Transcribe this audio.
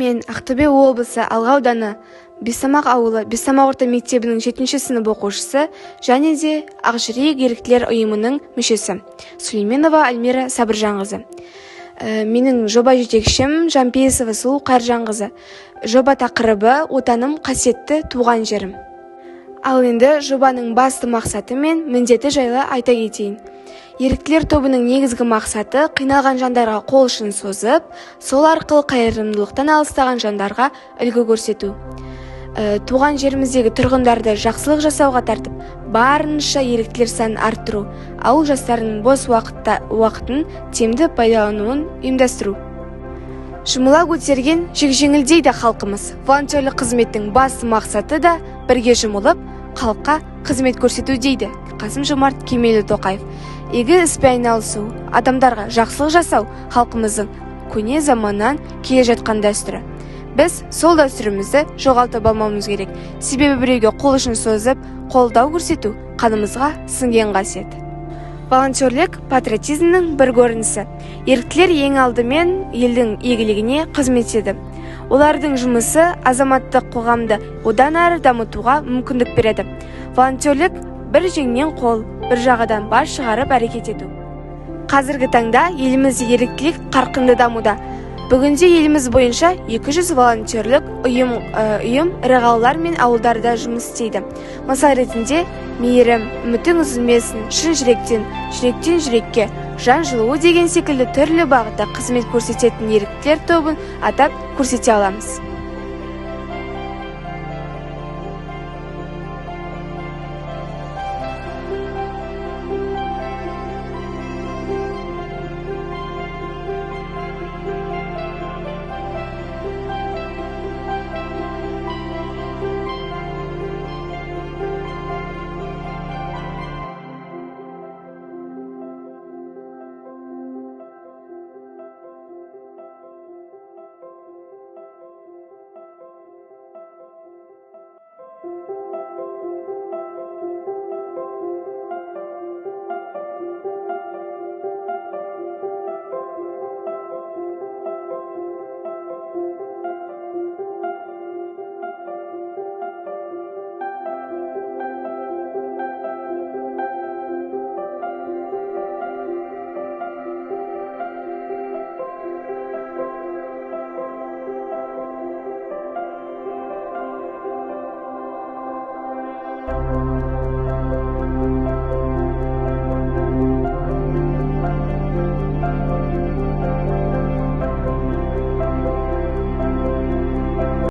Мен Ақтөбе облысы Алға ауданы Бесамақ ауылы Бесамақ орта мектебінің 7-ші сынып оқушысы және де Ақжүрек еріктілер ұйымының мүшесі Сүлейменова Альмира Сабыржанқызы. Менің жоба жетекшім Жампейісова Сұлу Қайыржанқызы. Жоба тақырыбы «Отаным қасиетті туған жерім». Ал енді жобаның басты мақсаты мен міндеті жайлы айта кетейін. Еріктілер тобының негізгі мақсаты қиналған жандарға қол ұшын созып, сол арқылы қайырымдылықтан алыстаған жандарға үлгі көрсету. Туған жеріміздегі тұрғындарды жақсылық жасауға тартып, барынша еріктілер санын арттыру, ауыл жастарының бос уақытын тиімді пайдалануын ұйымдастыру. Жұмыла көтерген жеңілдейді халқымыз. Волонтерлік қызметтің басты мақсаты да бірге жұмылып, халыққа қызмет көрсету дейді Қасым-Жомарт Кемелұлы Тоқаев. Игі іспен айналысу, адамдарға жақсылық жасау халқымыздың көне заманнан келе жатқан дәстүрі. Біз сол дәстүрімізді жоғалтып алмауымыз керек. Себебі біреуге қол ұшын созып, қолдау көрсету қанымызға сіңген қасиет. Волонтерлік патриотизмнің бір көрінісі. Еріктілер ең алдымен елдің игілігіне қызмет етеді. Олардың жұмысы азаматтық қоғамды одан әрі дамытуға мүмкіндік береді. Волонтерлік бір жеңнен қол, бір жағадан бас шығарып әрекет ету. Қазіргі таңда елімізде еріктілік қарқынды дамуда. Бүгінде еліміз бойынша 200 волонтерлік ұйым ірі қалалар мен ауылдарда жұмыс істейді. Мысал ретінде мейірім, үмітің үзілмесін, шын жүректен жүрекке, жан жылуы деген секілді түрлі бағытта қызмет көрсететін еріктілер тобын атап көрсете аламыз.